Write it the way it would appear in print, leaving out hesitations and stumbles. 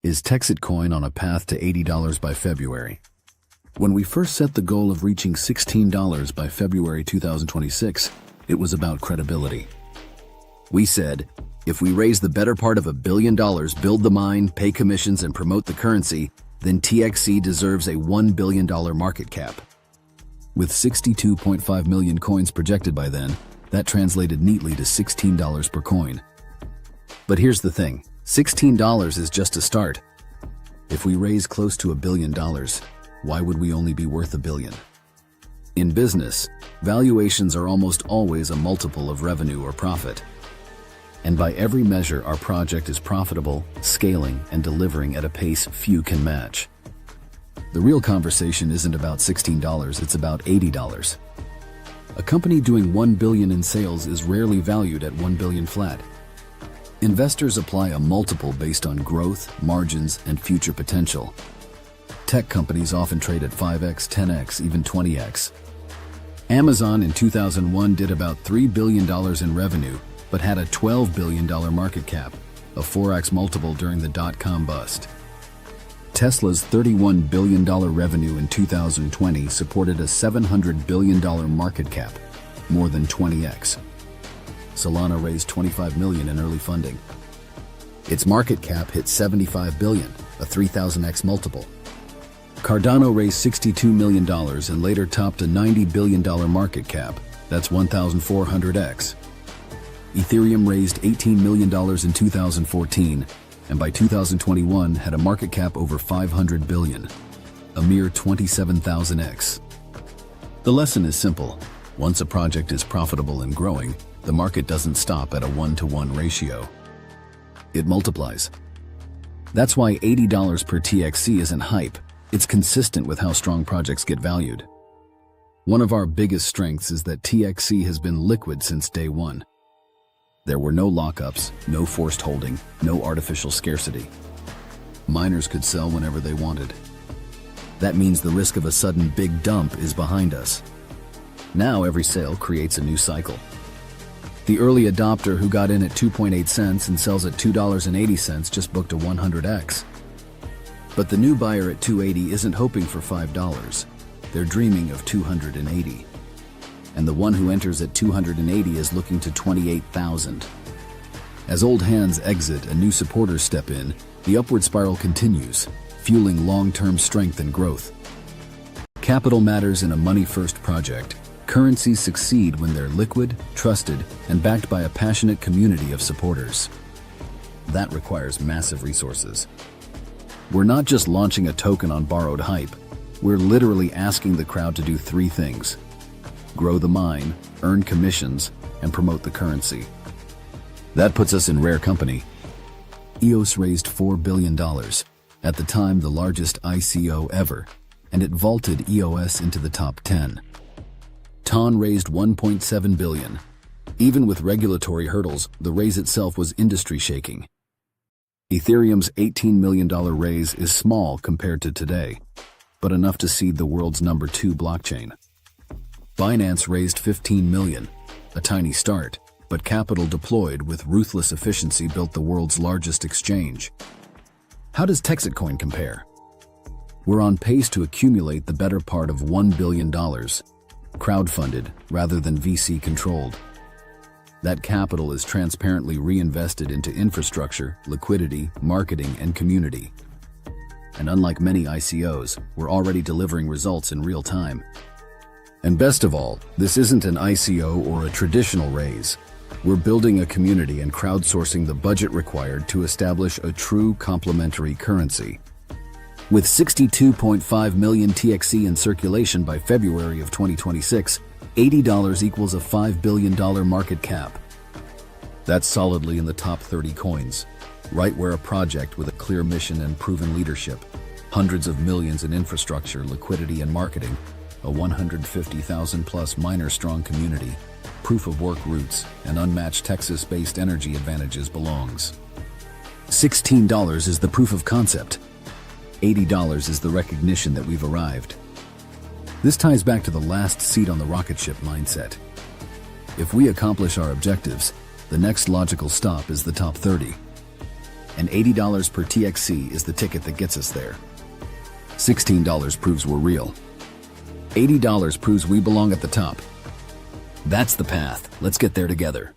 Is TexitCoin on a path to $80 by February? When we first set the goal of reaching $16 by February 2026, it was about credibility. We said, if we raise the better part of $1 billion, build the mine, pay commissions, and promote the currency, then TXC deserves a $1 billion market cap. With 62.5 million coins projected by then, that translated neatly to $16 per coin. But here's the thing, $16 is just a start. If we raise close to $1 billion, why would we only be worth $1 billion? In business, valuations are almost always a multiple of revenue or profit. And by every measure, our project is profitable, scaling, and delivering at a pace few can match. The real conversation isn't about $16, it's about $80. A company doing $1 billion in sales is rarely valued at $1 billion flat. Investors apply a multiple based on growth, margins, and future potential. Tech companies often trade at 5x, 10x, even 20x. Amazon in 2001 did about $3 billion in revenue, but had a $12 billion market cap, a 4x multiple during the dot-com bust. Tesla's $31 billion revenue in 2020 supported a $700 billion market cap, more than 20x. Solana raised $25 million in early funding. Its market cap hit $75 billion, a 3,000x multiple. Cardano raised $62 million and later topped a $90 billion market cap, that's 1,400x. Ethereum raised $18 million in 2014, and by 2021 had a market cap over $500 billion, a mere 27,000x. The lesson is simple. Once a project is profitable and growing, the market doesn't stop at a 1-to-1 ratio. It multiplies. That's why $80 per TXC isn't hype. It's consistent with how strong projects get valued. One of our biggest strengths is that TXC has been liquid since day one. There were no lockups, no forced holding, no artificial scarcity. Miners could sell whenever they wanted. That means the risk of a sudden big dump is behind us. Now every sale creates a new cycle. The early adopter who got in at 2.8 cents and sells at $2.80 just booked a 100x. But the new buyer at $2.80 isn't hoping for $5. They're dreaming of $280. And the one who enters at $280 is looking to $28,000. As old hands exit and new supporters step in, the upward spiral continues, fueling long-term strength and growth. Capital matters in a money-first project. Currencies succeed when they're liquid, trusted, and backed by a passionate community of supporters. That requires massive resources. We're not just launching a token on borrowed hype. We're literally asking the crowd to do 3 things: grow the mine, earn commissions, and promote the currency. That puts us in rare company. EOS raised $4 billion, at the time the largest ICO ever, and it vaulted EOS into the top 10. TON raised $1.7 billion. Even with regulatory hurdles, the raise itself was industry-shaking. Ethereum's $18 million raise is small compared to today, but enough to seed the world's number 2 blockchain. Binance raised $15 million, a tiny start, but capital deployed with ruthless efficiency built the world's largest exchange. How does TexitCoin compare? We're on pace to accumulate the better part of $1 billion, crowdfunded rather than VC-controlled. That capital is transparently reinvested into infrastructure, liquidity, marketing, and community. And unlike many ICOs, we're already delivering results in real time. And best of all, this isn't an ICO or a traditional raise. We're building a community and crowdsourcing the budget required to establish a true complementary currency. With 62.5 million TXC in circulation by February of 2026, $80 equals a $5 billion market cap. That's solidly in the top 30 coins, right where a project with a clear mission and proven leadership, hundreds of millions in infrastructure, liquidity, and marketing, a 150,000-plus miner-strong community, proof-of-work roots, and unmatched Texas-based energy advantages belongs. $16 is the proof of concept. $80 is the recognition that we've arrived. This ties back to the last seat on the rocket ship mindset. If we accomplish our objectives, the next logical stop is the top 30. and $80 per TXC is the ticket that gets us there. $16 proves we're real. $80 proves we belong at the top. That's the path. Let's get there together.